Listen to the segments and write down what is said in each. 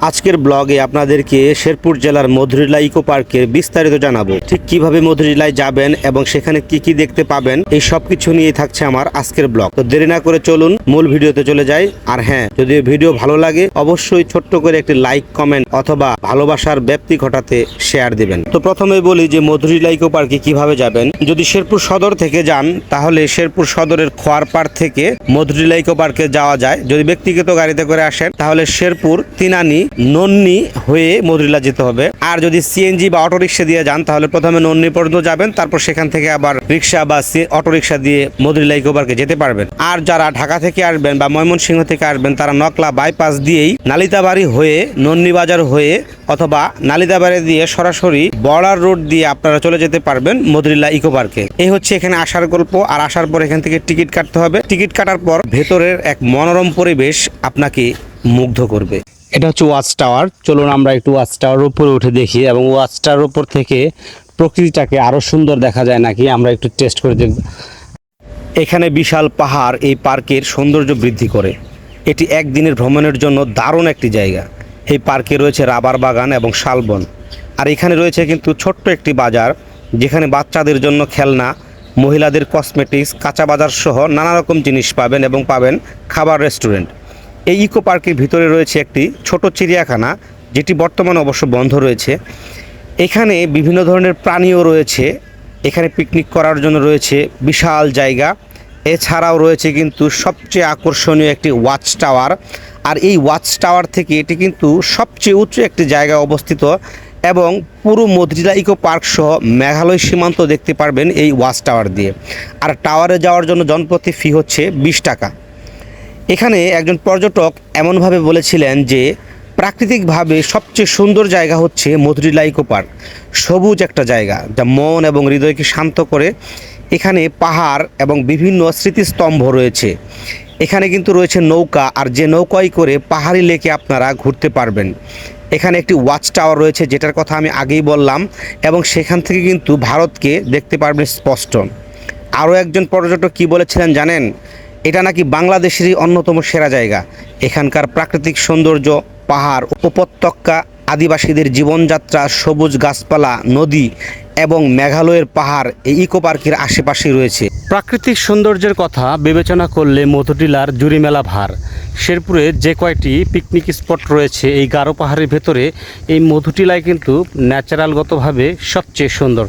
আজকের ব্লগে আপনাদেরকে শেরপুর জেলার মধুরিলা ইকো পার্কের বিস্তারিত জানাবো, ঠিক কিভাবে মধুরিলায় যাবেন এবং সেখানে কি কি দেখতে পাবেন, এই সবকিছু নিয়ে থাকছে আমার আজকের ব্লগ। তো দেরি না করে চলুন মূল ভিডিওতে চলে যাই। আর হ্যাঁ, যদি ভিডিও ভালো লাগে অবশ্যই ছোট্ট করে একটি লাইক, কমেন্ট অথবা ভালোবাসার ব্যাপ্তি ঘটাতে শেয়ার দিবেন। তো প্রথমে বলি যে মধুরিলা ইকো পার্কে কিভাবে যাবেন। যদি শেরপুর সদর থেকে যান তাহলে শেরপুর সদরের খোয়ারপাড় থেকে মধুরিলা ইকো পার্কে যাওয়া যায়। যদি ব্যক্তিগত গাড়িতে করে আসেন তাহলে শেরপুর, তিনানি, নন্নি হয়ে মধুরিলা যেতে হবে। আর যদি সিএনজি বা অটোরিকশা দিয়ে যান তাহলে প্রথমে নন্নি পর্যন্ত যাবেন, তারপর সেখান থেকে আবার রিক্সা বা অটোরিকশা দিয়ে মধুরিলা ইকো পার্কে যেতে পারবেন। আর যারা ঢাকা থেকে আসবেন বা ময়মনসিংহ থেকে আসবেন তারা নকলা বাইপাস দিয়েই নালিতাবাড়ি হয়ে, নন্নি বাজার হয়ে অথবা নালিতাবাড়ি দিয়ে সরাসরি বর্ডার রোড দিয়ে আপনারা চলে যেতে পারবেন মধুরিলা ইকো পার্কে। এই হচ্ছে এখানে আসার গল্প। আর আসার পর এখান থেকে টিকিট কাটতে হবে। টিকিট কাটার পর ভেতরের এক মনোরম পরিবেশ আপনাকে মুগ্ধ করবে। এটা হচ্ছে ওয়াচ টাওয়ার। চলুন আমরা একটু ওয়াচ টাওয়ার উপরে উঠে দেখি এবং ওয়াচ টাওয়ার উপর থেকে প্রকৃতিটাকে আরো সুন্দর দেখা যায় নাকি আমরা একটু টেস্ট করে দেখব। এখানে বিশাল পাহাড় এই পার্কের সৌন্দর্য বৃদ্ধি করে। এটি একদিনের ভ্রমণের জন্য দারুণ একটি জায়গা। এই পার্কে রয়েছে রাবার বাগান এবং শালবন। আর এখানে রয়েছে কিন্তু ছোট্ট একটি বাজার, যেখানে বাচ্চাদের জন্য খেলনা, মহিলাদের কসমেটিক্স, কাঁচা বাজার সহ নানা রকম জিনিস পাবেন এবং পাবেন খাবার রেস্টুরেন্ট। এই ইকো পার্কের ভিতরে রয়েছে একটি ছোট চিড়িয়াখানা, যেটি বর্তমানে অবশ্য বন্ধ রয়েছে। এখানে বিভিন্ন ধরনের প্রাণীও রয়েছে। এখানে পিকনিক করার জন্য রয়েছে বিশাল জায়গা। এছাড়াও রয়েছে কিন্তু সবচেয়ে আকর্ষণীয় একটি ওয়াচ টাওয়ার। আর এই ওয়াচ টাওয়ার থেকে এটি কিন্তু সবচেয়ে উঁচু একটি জায়গায় অবস্থিত এবং পুরো মধুরিলা ইকো পার্ক সহ মেঘালয় সীমান্ত দেখতে পারবেন এই ওয়াচ টাওয়ার দিয়ে। আর টাওয়ারে যাওয়ার জন্য জনপ্রতি ফি হচ্ছে 20 টাকা। এখানে একজন পর্যটক এমনভাবে বলেছিলেন যে প্রাকৃতিকভাবে সবচেয়ে সুন্দর জায়গা হচ্ছে মধুরিলা ইকো পার্ক। সবুজ একটা জায়গা যা মন এবং হৃদয়কে শান্ত করে। এখানে পাহাড় এবং বিভিন্ন স্মৃতিস্তম্ভ রয়েছে। এখানে কিন্তু রয়েছে নৌকা, আর যে নৌকায় করে পাহাড়ি লেকে আপনারা ঘুরতে পারবেন। এখানে একটি ওয়াচ টাওয়ার রয়েছে, যেটার কথা আমি আগেই বললাম, এবং সেখান থেকে কিন্তু ভারতকে দেখতে পারবেন স্পষ্ট। আরও একজন পর্যটক কি বলেছিলেন জানেন? এটা নাকি বাংলাদেশেরই অন্যতম সেরা জায়গা। এখানকার প্রাকৃতিক সৌন্দর্য, পাহাড়, উপত্যকা, আদিবাসীদের জীবনযাত্রা, সবুজ গাছপালা, নদী এবং মেঘালয়ের পাহাড় এই ইকো পার্কের আশেপাশেই রয়েছে। প্রাকৃতিক সৌন্দর্যের কথা বিবেচনা করলে মধুরিলার জুড়ি মেলা ভার। শেরপুরে যে কয়টি পিকনিক স্পট রয়েছে এই গারো পাহাড়ের ভেতরে, এই মধুরিলায় কিন্তু ন্যাচারালগতভাবে সবচেয়ে সুন্দর।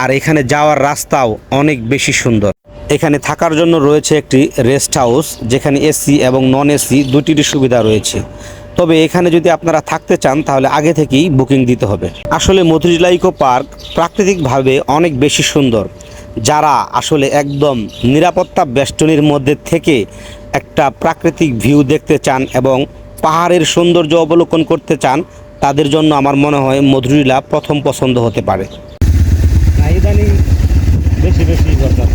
আর এখানে যাওয়ার রাস্তাও অনেক বেশি সুন্দর। এখানে থাকার জন্য রয়েছে একটি রেস্ট হাউস, যেখানে এসি এবং নন এসি দুটিরই সুবিধা রয়েছে। তবে এখানে যদি আপনারা থাকতে চান তাহলে আগে থেকেই বুকিং দিতে হবে। আসলে মধুরিলা ইকো পার্ক প্রাকৃতিকভাবে অনেক বেশি সুন্দর। যারা আসলে একদম নিরাপত্তা বেষ্টনীর মধ্যে থেকে একটা প্রাকৃতিক ভিউ দেখতে চান এবং পাহাড়ের সৌন্দর্য অবলোকন করতে চান, তাদের জন্য আমার মনে হয় মধুরিলা প্রথম পছন্দ হতে পারে। বেশি বেশি দরকার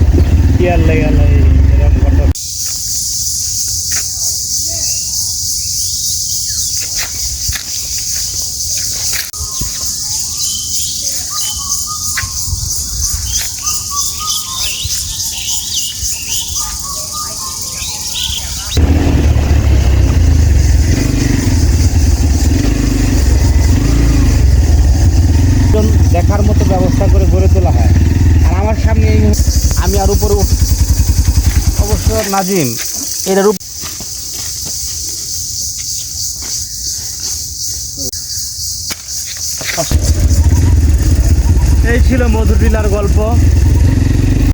দেখার মতো ব্যবস্থা করে গড়ে তোলা হয়। আর আমার সামনে আমি আর উপরে অবশ্য নাজিম এটার এই ছিল মধুরিলার গল্প।